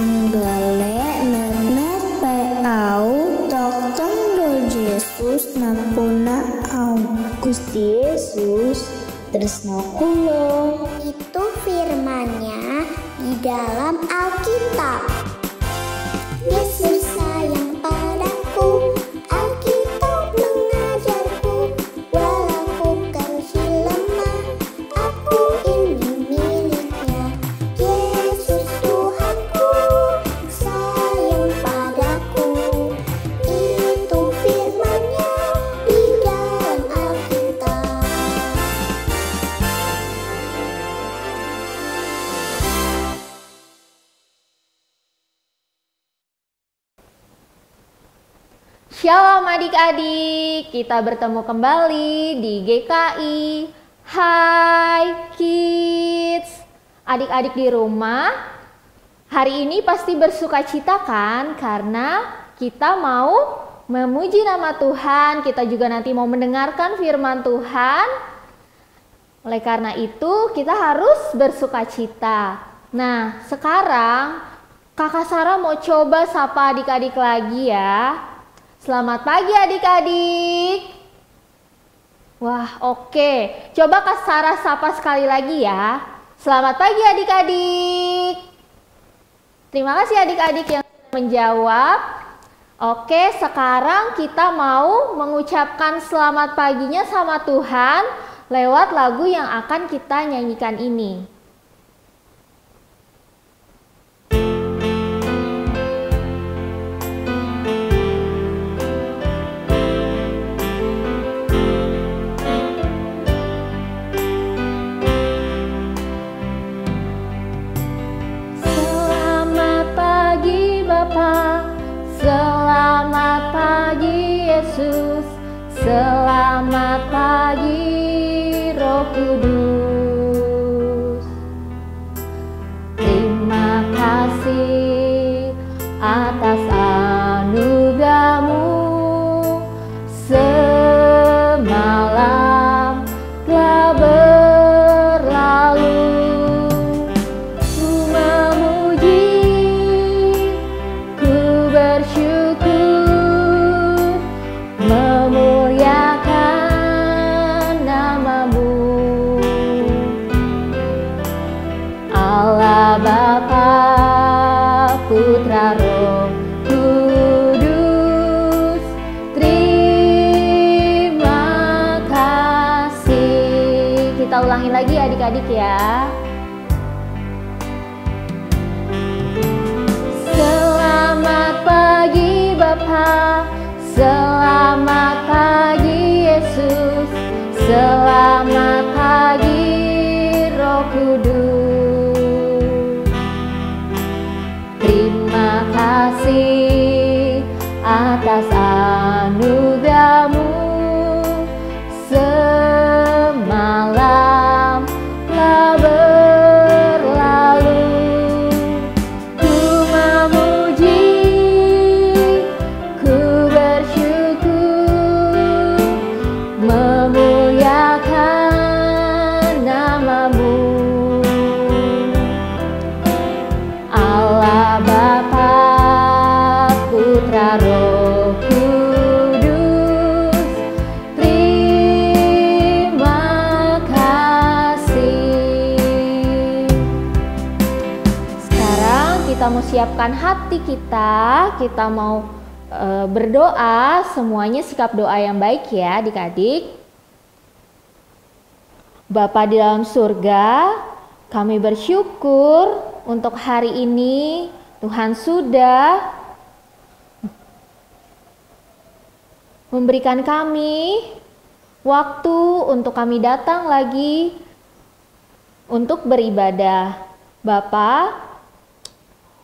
Anggale net pau dokter Yesus nampuna au. Gusti Yesus tresno kula. Itu firman-Nya di dalam Alkitab. Yesus sayang padaku, Alkitab mengajarku, walau kecil lemah, aku ini miliknya. Yesus Tuhanku, sayang padaku, itu firman-Nya di dalam Alkitab. Shalom adik-adik, kita bertemu kembali di GKI. Hai kids, adik-adik di rumah, hari ini pasti bersuka cita kan? Karena kita mau memuji nama Tuhan, kita juga nanti mau mendengarkan firman Tuhan. Oleh karena itu kita harus bersuka cita. Nah sekarang Kakak Sarah mau coba sapa adik-adik lagi ya. Selamat pagi adik-adik. Wah, oke. Coba Kak Sarah sapa sekali lagi ya. Selamat pagi adik-adik. Terima kasih adik-adik yang menjawab. Oke, sekarang kita mau mengucapkan selamat paginya sama Tuhan lewat lagu yang akan kita nyanyikan ini. Selamat pagi Yesus, selamat pagi Roh Kudus. Terima kasih atas anugerah-Mu, semalam telah berlalu. Memuliakan nama-Mu, Allah Bapa, Putra, Roh Kudus. Terima kasih. Kita ulangi lagi adik-adik ya. Selamat pagi Bapa, selamat pagi Yesus, selamat pagi Roh Kudus. Terima kasih atas anugerah-Mu, semalam telah berlalu. Ku memuji, ku bersyukur, memuliakan nama-Mu, Allah Bapa, Putra, Roh Kudus. Terima kasih. Sekarang kita mau siapkan hati kita mau berdoa. Semuanya sikap doa yang baik ya adik-adik. Bapa di dalam surga, kami bersyukur untuk hari ini Tuhan sudah memberikan kami waktu untuk kami datang lagi untuk beribadah. Bapa,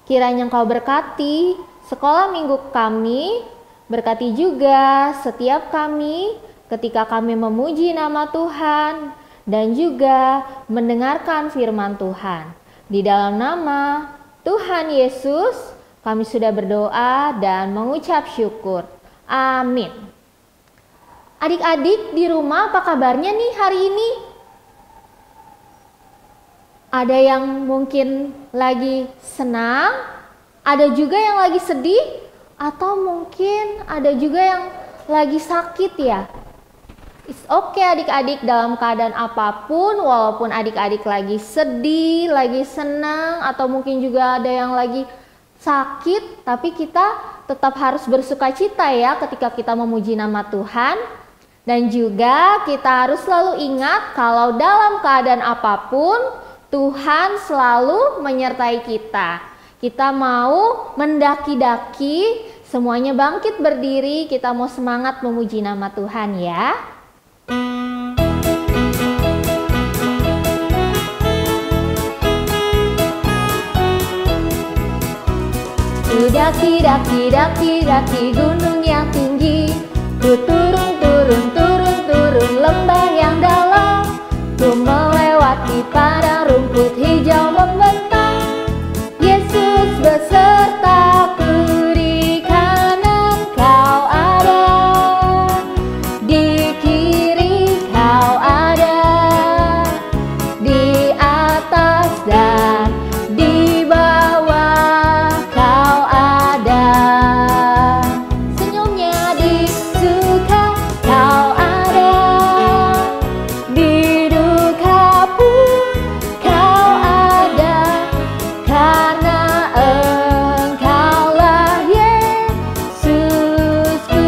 kiranya Engkau berkati sekolah minggu kami, berkati juga setiap kami ketika kami memuji nama Tuhan dan juga mendengarkan firman Tuhan. Di dalam nama Tuhan Yesus, kami sudah berdoa dan mengucap syukur. Amin. Adik-adik di rumah apa kabarnya nih hari ini? Ada yang mungkin lagi senang, Ada juga yang lagi sedih, atau mungkin ada juga yang lagi sakit ya. It's okay adik-adik, dalam keadaan apapun, walaupun adik-adik lagi sedih, lagi senang, atau mungkin juga ada yang lagi sakit, tapi kita tetap harus bersukacita ya ketika kita memuji nama Tuhan. Dan juga kita harus selalu ingat kalau dalam keadaan apapun, Tuhan selalu menyertai kita. Kita mau mendaki-daki, semuanya bangkit berdiri, kita mau semangat memuji nama Tuhan ya. Daki, daki, daki, daki gunung yang tinggi, ku turun, turun, turun, turun lembah yang dalam, ku melewati padang rumput hijau membentang. Yesus besertaku, di kanan kau ada, di kiri kau ada, di atas dan di bawah kau ada. Senyumnya di suka kau ada, di duka pun kau ada, karena Engkaulah Yesusku.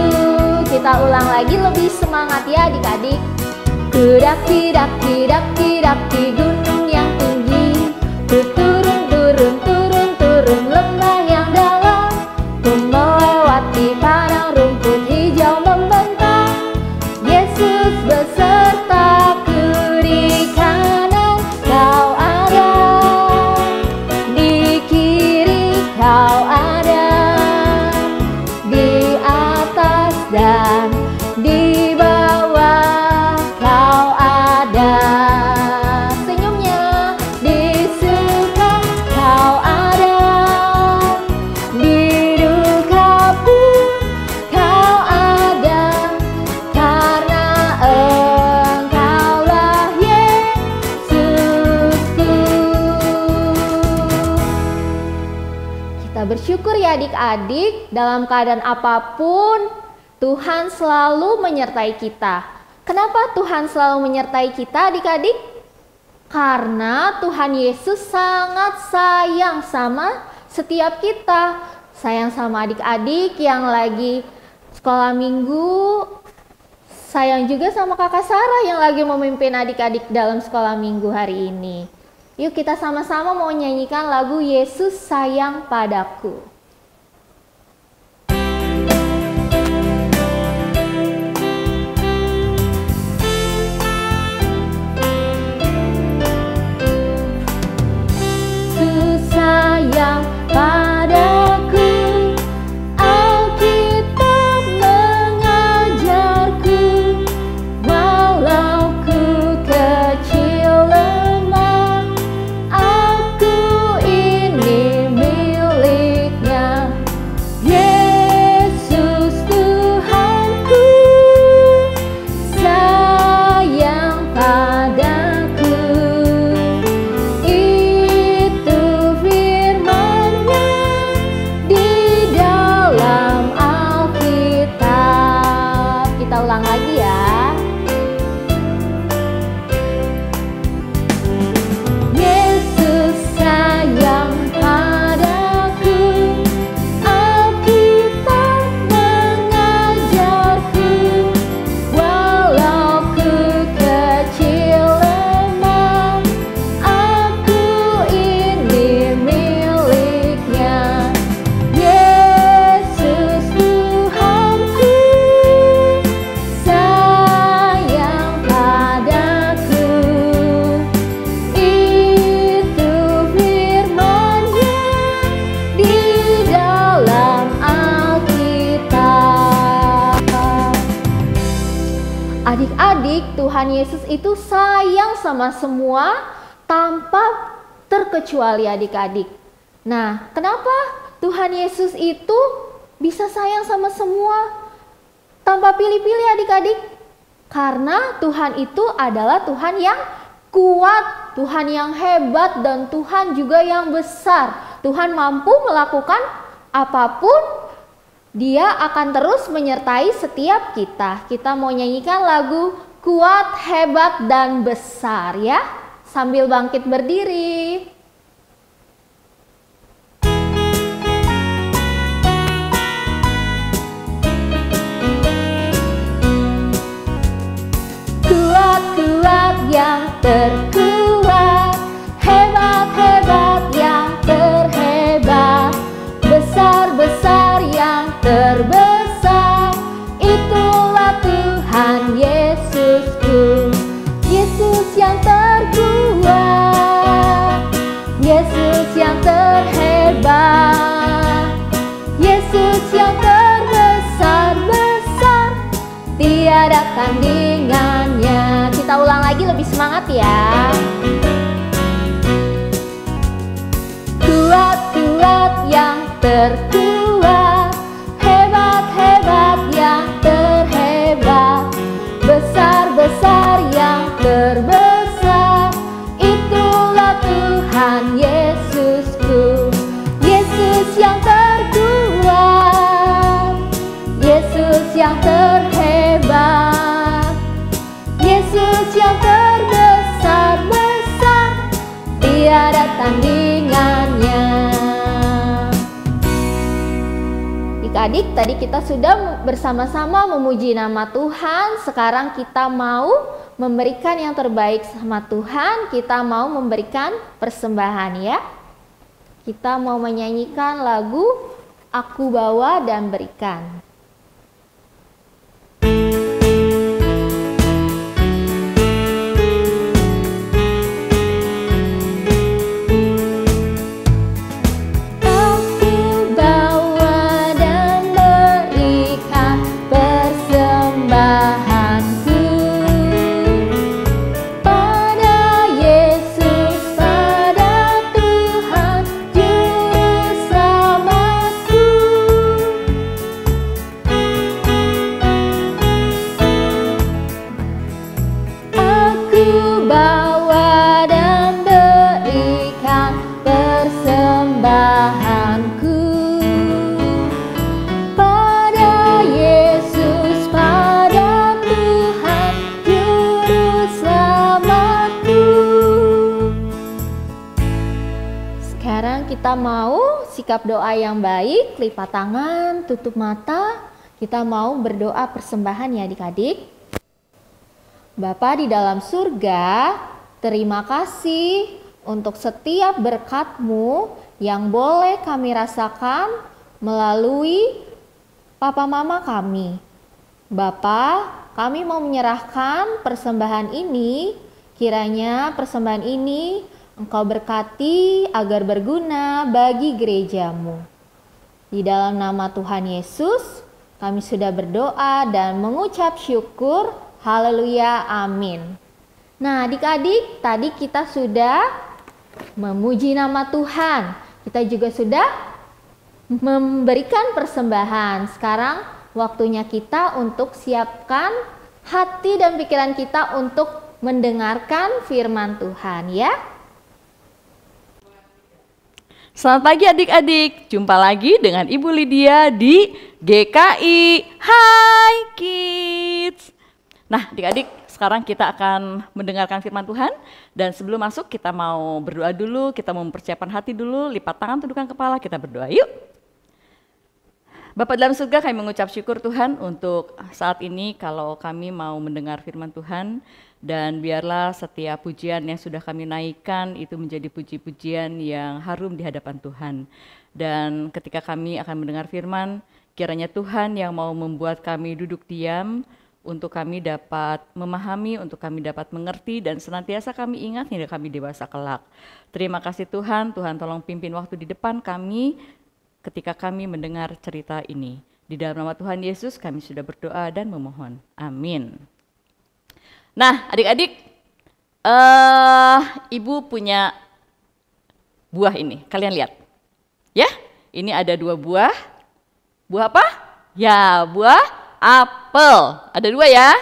Kita ulang lagi lebih semangat ya adik-adik. Ku daki, daki, daki, daki gunung yang tinggi, ku turun, turun, turun, turun lembah yang dalam, ku melewati padang rumput hijau membentang. Yesus besertaku, di kanan kau ada, di kiri kau ada, di atas dan di bawah kau ada. Senyumnya di suka kau ada, di duka pun kau ada, karena Engkaulah Yesusku. Kita bersyukur ya adik-adik, dalam keadaan apapun Tuhan selalu menyertai kita. Kenapa Tuhan selalu menyertai kita adik-adik? Karena Tuhan Yesus sangat sayang sama setiap kita. Sayang sama adik-adik yang lagi sekolah minggu. Sayang juga sama kakak Sarah yang lagi memimpin adik-adik dalam sekolah minggu hari ini. Yuk kita sama-sama mau nyanyikan lagu Yesus Sayang Padaku. Sayang padaku, Alkitab mengajarku, walau ku kecil lemah, aku ini miliknya. Yesus Tuhanku, sayang padaku. Ulang lagi ya. Yesus sayang padaku, Alkitab mengajarku, walau ku kecil lemah, aku ini miliknya. Yesus Tuhanku, sayang padaku. Itu firman-Nya di dalam Alkitab. Adik-adik, Tuhan Yesus itu sayang sama semua tanpa terkecuali adik-adik. Nah, kenapa Tuhan Yesus itu bisa sayang sama semua tanpa pilih-pilih adik-adik? Karena Tuhan itu adalah Tuhan yang kuat, Tuhan yang hebat, dan Tuhan juga yang besar. Tuhan mampu melakukan apapun, Dia akan terus menyertai setiap kita. Kita mau nyanyikan lagu Kuat, Hebat, dan Besar ya, sambil bangkit berdiri. Kuat-kuat yang terkuat, hebat-hebat yang terhebat, besar-besar yang terbesar, itulah Tuhan Yesusku. Yesus yang terkuat, Yesus yang terhebat, Yesus yang terbesar-besar, tiada tandingannya. Kita ulang lagi lebih semangat ya. Kuat-kuat yang terkuat, hebat-hebat yang terhebat, besar-besar yang terbesar, itulah Tuhan Yesusku. Yesus yang terkuat, Yesus yang terhebat, Yesus yang terbesar-besar, tiada tandingannya. Adik-adik, tadi kita sudah bersama-sama memuji nama Tuhan. Sekarang kita mau memberikan yang terbaik sama Tuhan. Kita mau memberikan persembahan ya. Kita mau menyanyikan lagu Aku Bawa dan Berikan. Kita mau sikap doa yang baik, lipat tangan, tutup mata. Kita mau berdoa persembahan ya adik-adik. Bapa di dalam surga, terima kasih untuk setiap berkat-Mu yang boleh kami rasakan melalui papa mama kami. Bapa, kami mau menyerahkan persembahan ini, kiranya persembahan ini Engkau berkati agar berguna bagi gereja-Mu. Di dalam nama Tuhan Yesus, kami sudah berdoa dan mengucap syukur. Haleluya, amin. Nah adik-adik, tadi kita sudah memuji nama Tuhan. Kita juga sudah memberikan persembahan. Sekarang waktunya kita untuk siapkan hati dan pikiran kita untuk mendengarkan firman Tuhan ya. Selamat pagi adik-adik, jumpa lagi dengan Ibu Lydia di GKI. Hai Kids. Nah adik-adik, sekarang kita akan mendengarkan firman Tuhan. Dan sebelum masuk kita mau berdoa dulu, kita mau mempersiapkan hati dulu, lipat tangan, tundukkan kepala, kita berdoa yuk. Bapa dalam surga, kami mengucap syukur Tuhan untuk saat ini kalau kami mau mendengar firman Tuhan. Dan biarlah setiap pujian yang sudah kami naikkan itu menjadi puji-pujian yang harum di hadapan Tuhan. Dan ketika kami akan mendengar firman, kiranya Tuhan yang mau membuat kami duduk diam, untuk kami dapat memahami, untuk kami dapat mengerti, dan senantiasa kami ingat hingga kami dewasa kelak. Terima kasih Tuhan, Tuhan tolong pimpin waktu di depan kami ketika kami mendengar cerita ini. Di dalam nama Tuhan Yesus kami sudah berdoa dan memohon. Amin. Nah adik-adik, Ibu punya buah ini, kalian lihat. Ya, ini ada 2 buah. Buah apa? Ya, buah apel. Ada 2 ya.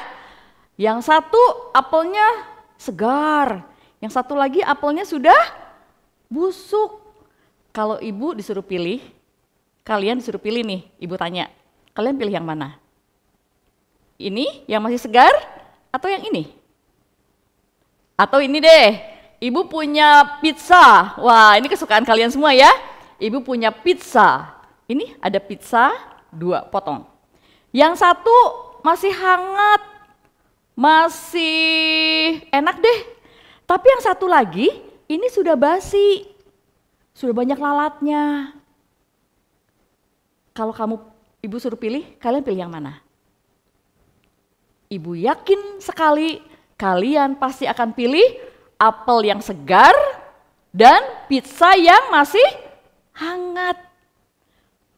Yang satu apelnya segar, yang satu lagi apelnya sudah busuk. kalau ibu disuruh pilih, kalian disuruh pilih nih, ibu tanya, kalian pilih yang mana? Ini yang masih segar atau yang ini? Atau ini deh, ibu punya pizza. Wah, ini kesukaan kalian semua ya. Ibu punya pizza. Ini ada pizza 2 potong. Yang satu masih hangat, masih enak deh. Tapi yang satu lagi, ini sudah basi. Sudah banyak lalatnya. Kalau ibu suruh pilih, kalian pilih yang mana? Ibu yakin sekali kalian pasti akan pilih apel yang segar dan pizza yang masih hangat.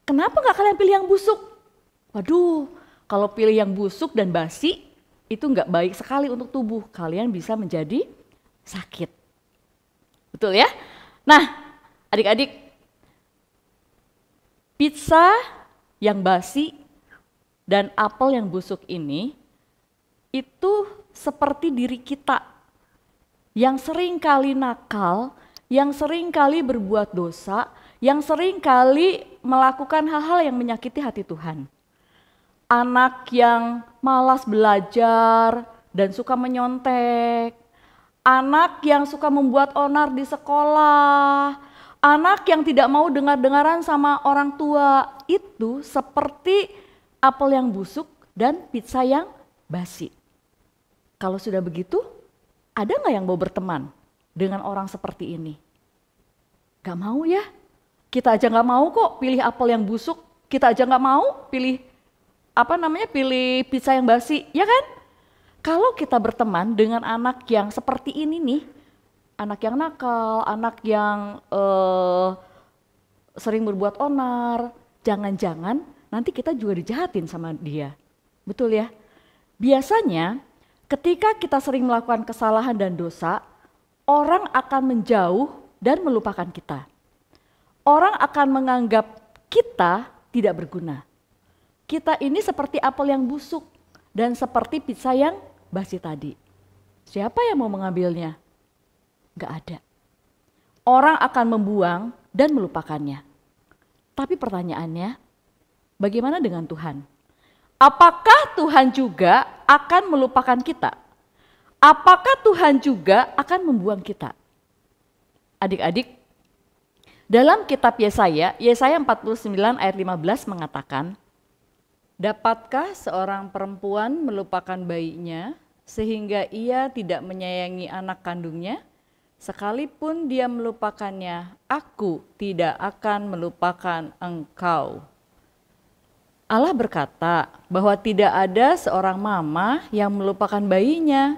Kenapa nggak kalian pilih yang busuk? Waduh, kalau pilih yang busuk dan basi, itu nggak baik sekali untuk tubuh. Kalian bisa menjadi sakit. Betul ya? Nah, adik-adik, pizza yang basi dan apel yang busuk ini itu seperti diri kita yang sering kali nakal, yang sering kali berbuat dosa, yang sering kali melakukan hal-hal yang menyakiti hati Tuhan. Anak yang malas belajar dan suka menyontek, anak yang suka membuat onar di sekolah, anak yang tidak mau dengar-dengaran sama orang tua, itu seperti apel yang busuk dan pizza yang basi. Kalau sudah begitu, ada nggak yang mau berteman dengan orang seperti ini? Gak mau ya? Kita aja nggak mau kok pilih apel yang busuk, kita aja nggak mau pilih pilih pizza yang basi, ya kan? Kalau kita berteman dengan anak yang seperti ini nih, anak yang nakal, anak yang sering berbuat onar, jangan-jangan nanti kita juga dijahatin sama dia. Betul ya? Biasanya ketika kita sering melakukan kesalahan dan dosa, orang akan menjauh dan melupakan kita. Orang akan menganggap kita tidak berguna. Kita ini seperti apel yang busuk dan seperti pizza yang basi tadi. Siapa yang mau mengambilnya? Gak ada. Orang akan membuang dan melupakannya. Tapi pertanyaannya, bagaimana dengan Tuhan? Apakah Tuhan juga akan melupakan kita? Apakah Tuhan juga akan membuang kita? Adik-adik, dalam kitab Yesaya 49 ayat 15 mengatakan, dapatkah seorang perempuan melupakan bayinya sehingga ia tidak menyayangi anak kandungnya? Sekalipun dia melupakannya, aku tidak akan melupakan engkau. Allah berkata bahwa tidak ada seorang mama yang melupakan bayinya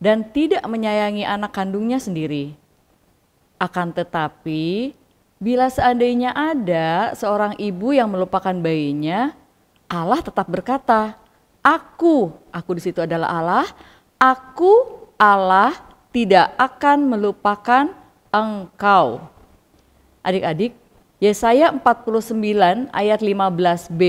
dan tidak menyayangi anak kandungnya sendiri. Akan tetapi, bila seandainya ada seorang ibu yang melupakan bayinya, Allah tetap berkata, aku di situ adalah Allah, aku Allah tidak akan melupakan engkau. Adik-adik, Yesaya 49 ayat 15b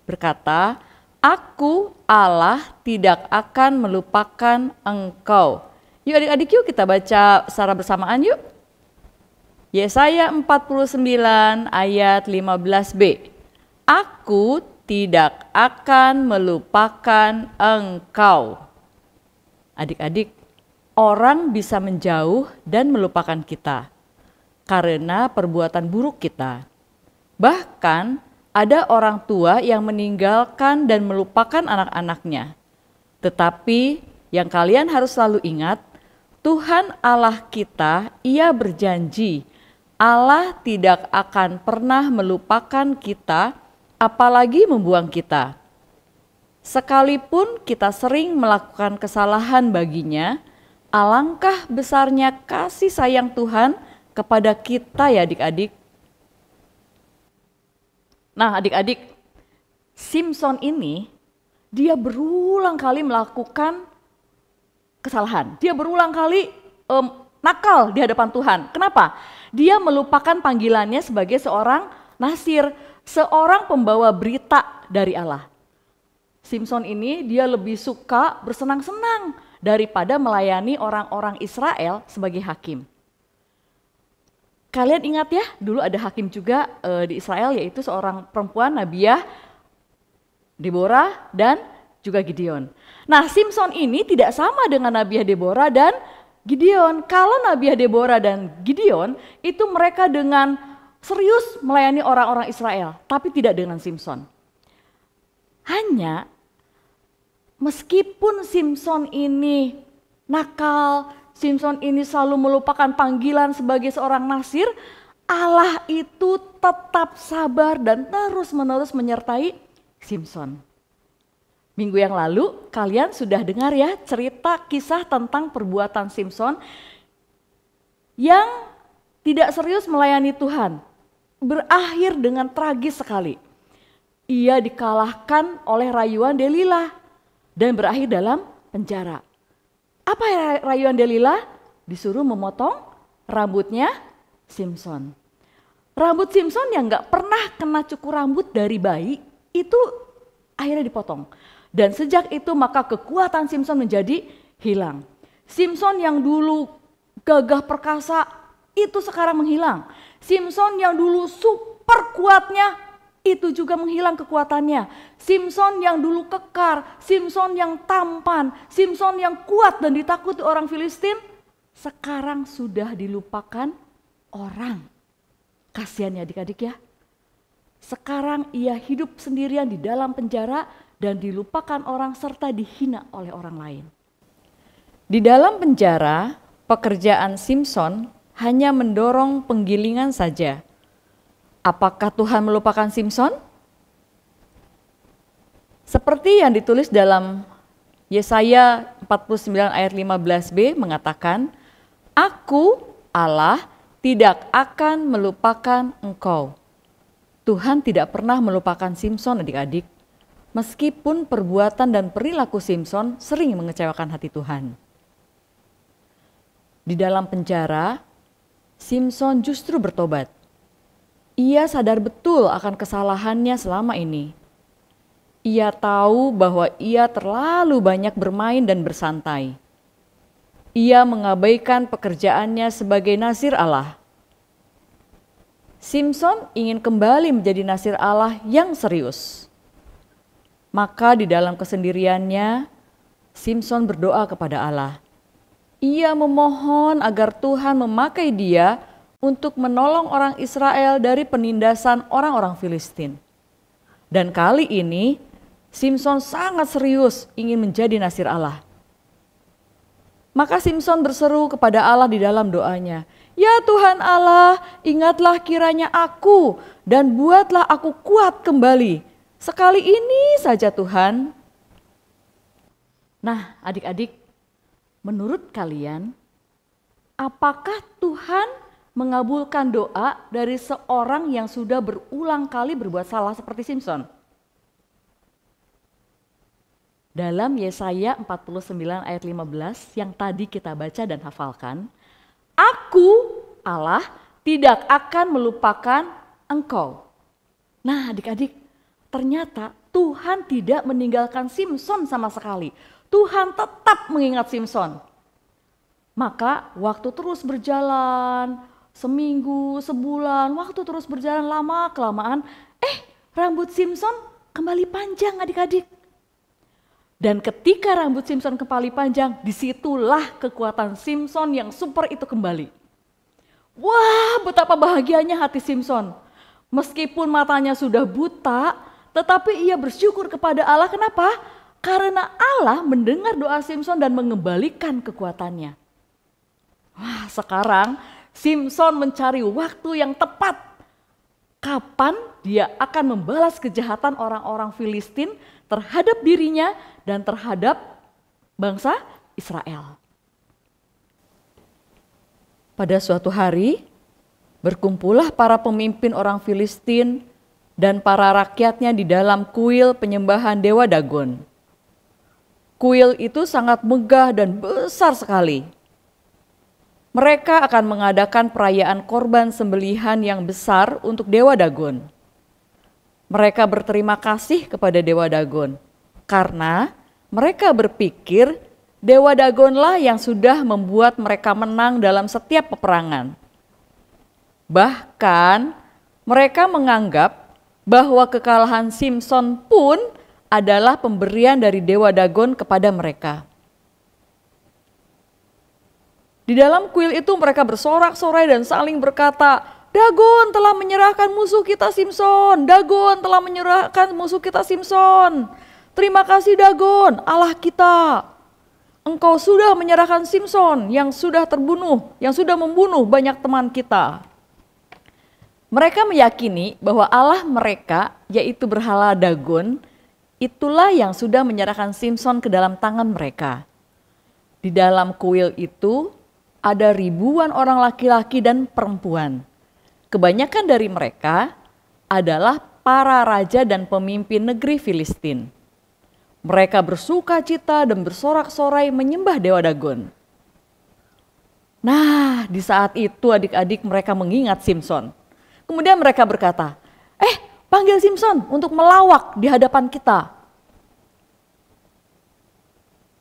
berkata, aku Allah tidak akan melupakan engkau. Yuk adik-adik, yuk kita baca secara bersamaan yuk. Yesaya 49 ayat 15b. Aku tidak akan melupakan engkau. Adik-adik, orang bisa menjauh dan melupakan kita karena perbuatan buruk kita. Bahkan ada orang tua yang meninggalkan dan melupakan anak-anaknya. Tetapi yang kalian harus selalu ingat, Tuhan Allah kita, Ia berjanji, Allah tidak akan pernah melupakan kita, apalagi membuang kita. Sekalipun kita sering melakukan kesalahan baginya, alangkah besarnya kasih sayang Tuhan kepada kita ya adik-adik. Nah adik-adik, Simpson ini dia berulang kali melakukan kesalahan. Dia berulang kali nakal di hadapan Tuhan. Kenapa? Dia melupakan panggilannya sebagai seorang nasir, seorang pembawa berita dari Allah. Simpson ini dia lebih suka bersenang-senang daripada melayani orang-orang Israel sebagai hakim. Kalian ingat ya, dulu ada hakim juga di Israel, yaitu seorang perempuan, Nabiah Deborah dan juga Gideon. Nah, Simson ini tidak sama dengan Nabiah Deborah dan Gideon. Kalau Nabiah Deborah dan Gideon itu mereka dengan serius melayani orang-orang Israel, tapi tidak dengan Simson. Hanya meskipun Simson ini nakal, Simson ini selalu melupakan panggilan sebagai seorang nasir, Allah itu tetap sabar dan terus-menerus menyertai Simson. Minggu yang lalu kalian sudah dengar ya cerita kisah tentang perbuatan Simson yang tidak serius melayani Tuhan. Berakhir dengan tragis sekali. Ia dikalahkan oleh rayuan Delila dan berakhir dalam penjara. Apa rayuan Delila? Disuruh memotong rambutnya Simson. Rambut Simson yang gak pernah kena cukur rambut dari bayi itu akhirnya dipotong. Dan sejak itu maka kekuatan Simson menjadi hilang. Simson yang dulu gagah perkasa itu sekarang menghilang. Simson yang dulu super kuatnya itu juga menghilang kekuatannya. Simson yang dulu kekar, Simson yang tampan, Simson yang kuat dan ditakuti orang Filistin, sekarang sudah dilupakan orang. Kasihan ya adik-adik ya. Sekarang ia hidup sendirian di dalam penjara dan dilupakan orang serta dihina oleh orang lain. Di dalam penjara, pekerjaan Simson hanya mendorong penggilingan saja. Apakah Tuhan melupakan Simson? Seperti yang ditulis dalam Yesaya 49 ayat 15b mengatakan, Aku Allah tidak akan melupakan engkau. Tuhan tidak pernah melupakan Simson adik-adik, meskipun perbuatan dan perilaku Simson sering mengecewakan hati Tuhan. Di dalam penjara, Simson justru bertobat. Ia sadar betul akan kesalahannya selama ini. Ia tahu bahwa ia terlalu banyak bermain dan bersantai. Ia mengabaikan pekerjaannya sebagai nasir Allah. Simson ingin kembali menjadi nasir Allah yang serius. Maka di dalam kesendiriannya, Simson berdoa kepada Allah. Ia memohon agar Tuhan memakai dia untuk menolong orang Israel dari penindasan orang-orang Filistin. Dan kali ini, Simson sangat serius ingin menjadi nasir Allah. Maka Simson berseru kepada Allah di dalam doanya, Ya Tuhan Allah, ingatlah kiranya aku dan buatlah aku kuat kembali. Sekali ini saja Tuhan. Nah adik-adik, menurut kalian, apakah Tuhan mengabulkan doa dari seorang yang sudah berulang kali berbuat salah seperti Simson? Dalam Yesaya 49 ayat 15 yang tadi kita baca dan hafalkan, Aku Allah tidak akan melupakan engkau. Nah adik-adik, ternyata Tuhan tidak meninggalkan Simson sama sekali. Tuhan tetap mengingat Simson. Maka waktu terus berjalan, seminggu, sebulan, waktu terus berjalan lama-kelamaan, rambut Simson kembali panjang adik-adik. Dan ketika rambut Simson kembali panjang, disitulah kekuatan Simson yang super itu kembali. Wah, betapa bahagianya hati Simson. Meskipun matanya sudah buta, tetapi ia bersyukur kepada Allah. Kenapa? Karena Allah mendengar doa Simson dan mengembalikan kekuatannya. Wah, sekarang Simson mencari waktu yang tepat. Kapan dia akan membalas kejahatan orang-orang Filistin terhadap dirinya dan terhadap bangsa Israel. Pada suatu hari, berkumpullah para pemimpin orang Filistin dan para rakyatnya di dalam kuil penyembahan dewa Dagon. Kuil itu sangat megah dan besar sekali. Mereka akan mengadakan perayaan korban sembelihan yang besar untuk dewa Dagon. Mereka berterima kasih kepada dewa Dagon karena mereka berpikir dewa Dagonlah yang sudah membuat mereka menang dalam setiap peperangan. Bahkan mereka menganggap bahwa kekalahan Simson pun adalah pemberian dari Dewa Dagon kepada mereka. Di dalam kuil itu mereka bersorak-sorai dan saling berkata, Dagon telah menyerahkan musuh kita Simson, Dagon telah menyerahkan musuh kita Simson. Terima kasih Dagon, Allah kita. Engkau sudah menyerahkan Simson yang sudah terbunuh, yang sudah membunuh banyak teman kita. Mereka meyakini bahwa Allah mereka, yaitu berhala Dagon, itulah yang sudah menyerahkan Simson ke dalam tangan mereka. Di dalam kuil itu ada ribuan orang laki-laki dan perempuan. Kebanyakan dari mereka adalah para raja dan pemimpin negeri Filistin. Mereka bersuka cita dan bersorak-sorai menyembah Dewa Dagon. Nah, di saat itu adik-adik mereka mengingat Simson. Kemudian mereka berkata, panggil Simson untuk melawak di hadapan kita.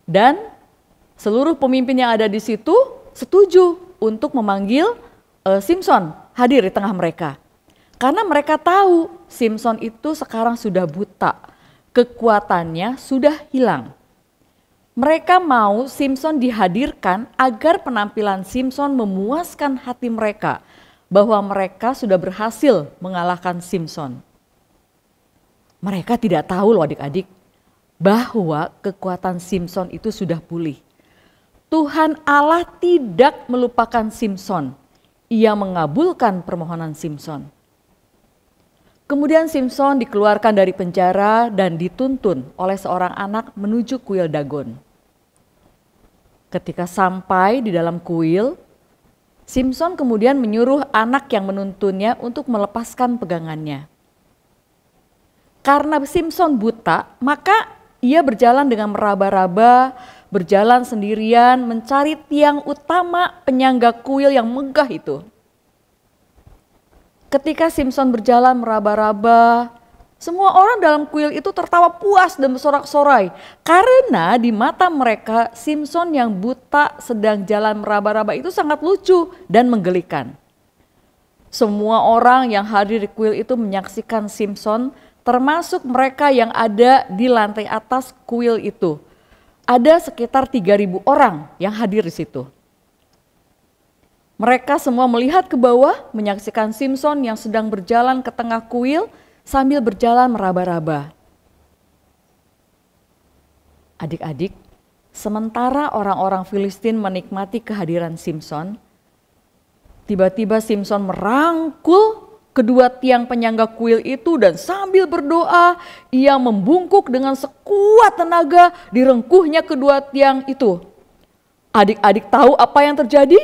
Dan seluruh pemimpin yang ada di situ setuju untuk memanggil Simson hadir di tengah mereka. Karena mereka tahu Simson itu sekarang sudah buta, kekuatannya sudah hilang. Mereka mau Simson dihadirkan agar penampilan Simson memuaskan hati mereka bahwa mereka sudah berhasil mengalahkan Simson. Mereka tidak tahu loh adik-adik bahwa kekuatan Simson itu sudah pulih. Tuhan Allah tidak melupakan Simson. Ia mengabulkan permohonan Simson. Kemudian Simson dikeluarkan dari penjara dan dituntun oleh seorang anak menuju kuil Dagon. Ketika sampai di dalam kuil, Simson kemudian menyuruh anak yang menuntunnya untuk melepaskan pegangannya. Karena Simson buta, maka ia berjalan dengan meraba-raba, berjalan sendirian mencari tiang utama penyangga kuil yang megah itu. Ketika Simson berjalan meraba-raba, semua orang dalam kuil itu tertawa puas dan bersorak-sorai. Karena di mata mereka Simson yang buta sedang jalan meraba-raba itu sangat lucu dan menggelikan. Semua orang yang hadir di kuil itu menyaksikan Simson, termasuk mereka yang ada di lantai atas kuil itu. Ada sekitar 3.000 orang yang hadir di situ. Mereka semua melihat ke bawah, menyaksikan Simson yang sedang berjalan ke tengah kuil sambil berjalan meraba-raba. Adik-adik, sementara orang-orang Filistin menikmati kehadiran Simson, tiba-tiba Simson merangkul kedua tiang penyangga kuil itu dan sambil berdoa, ia membungkuk dengan sekuat tenaga di rengkuhnya kedua tiang itu. Adik-adik tahu apa yang terjadi?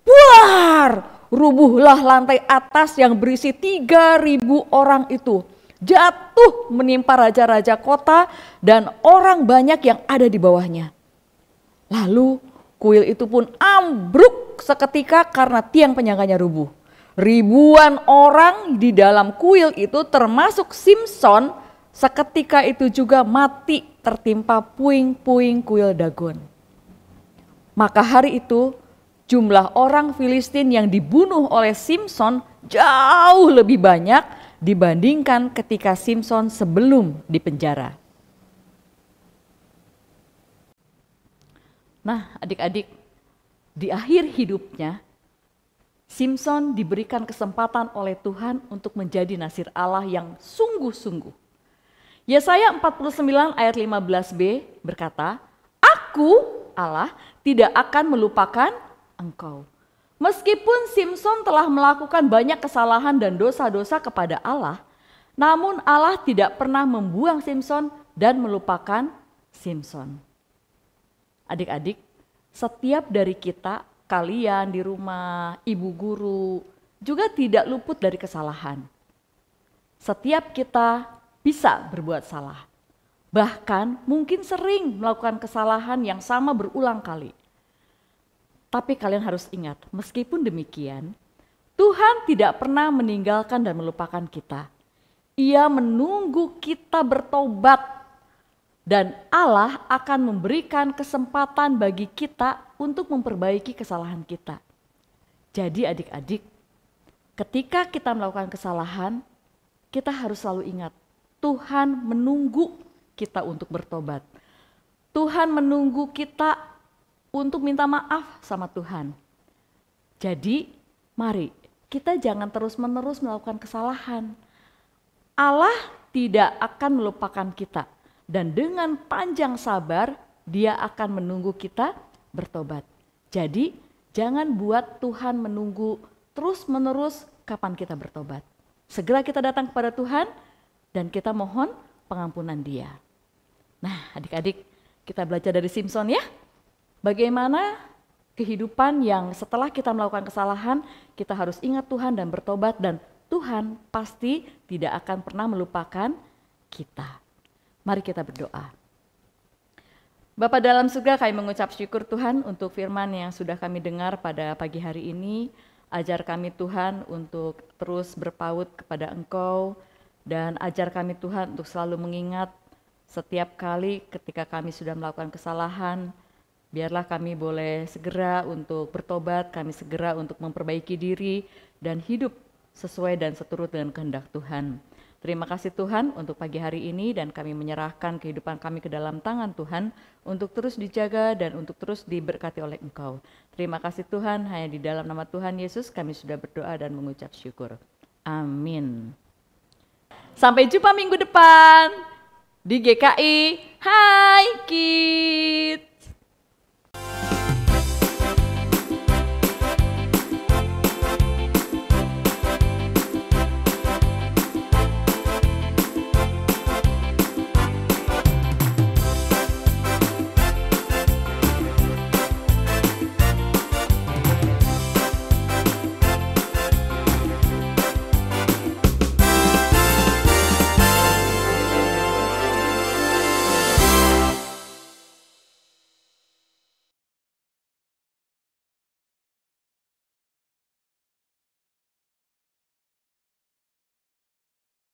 Buar! Rubuhlah lantai atas yang berisi 3.000 orang itu. Jatuh menimpa raja-raja kota dan orang banyak yang ada di bawahnya. Lalu kuil itu pun ambruk seketika karena tiang penyangganya rubuh. Ribuan orang di dalam kuil itu termasuk Simson seketika itu juga mati tertimpa puing-puing kuil Dagon. Maka hari itu jumlah orang Filistin yang dibunuh oleh Simson jauh lebih banyak dibandingkan ketika Simson sebelum dipenjara. Nah adik-adik, di akhir hidupnya Simson diberikan kesempatan oleh Tuhan untuk menjadi nasir Allah yang sungguh-sungguh. Yesaya 49 ayat 15b berkata, Aku Allah tidak akan melupakan engkau. Meskipun Simson telah melakukan banyak kesalahan dan dosa-dosa kepada Allah, namun Allah tidak pernah membuang Simson dan melupakan Simson. Adik-adik, setiap dari kita, kalian di rumah, ibu guru, juga tidak luput dari kesalahan. Setiap kita bisa berbuat salah. Bahkan mungkin sering melakukan kesalahan yang sama berulang kali. Tapi kalian harus ingat, meskipun demikian, Tuhan tidak pernah meninggalkan dan melupakan kita. Ia menunggu kita bertobat. Dan Allah akan memberikan kesempatan bagi kita untuk memperbaiki kesalahan kita. Jadi adik-adik, ketika kita melakukan kesalahan, kita harus selalu ingat, Tuhan menunggu kita untuk bertobat. Tuhan menunggu kita untuk minta maaf sama Tuhan. Jadi, mari kita jangan terus-menerus melakukan kesalahan. Allah tidak akan melupakan kita. Dan dengan panjang sabar, Dia akan menunggu kita bertobat. Jadi, jangan buat Tuhan menunggu terus-menerus kapan kita bertobat. Segera kita datang kepada Tuhan dan kita mohon pengampunan Dia. Nah, adik-adik, kita belajar dari Simpson ya. Bagaimana kehidupan yang setelah kita melakukan kesalahan, kita harus ingat Tuhan dan bertobat, dan Tuhan pasti tidak akan pernah melupakan kita. Mari kita berdoa. Bapa dalam surga, kami mengucap syukur Tuhan untuk firman yang sudah kami dengar pada pagi hari ini. Ajar kami Tuhan untuk terus berpaut kepada Engkau, dan ajar kami Tuhan untuk selalu mengingat setiap kali ketika kami sudah melakukan kesalahan, biarlah kami boleh segera untuk bertobat, kami segera untuk memperbaiki diri dan hidup sesuai dan seturut dengan kehendak Tuhan. Terima kasih Tuhan untuk pagi hari ini, dan kami menyerahkan kehidupan kami ke dalam tangan Tuhan untuk terus dijaga dan untuk terus diberkati oleh Engkau. Terima kasih Tuhan, hanya di dalam nama Tuhan Yesus kami sudah berdoa dan mengucap syukur. Amin. Sampai jumpa minggu depan di GKI Hai Kids.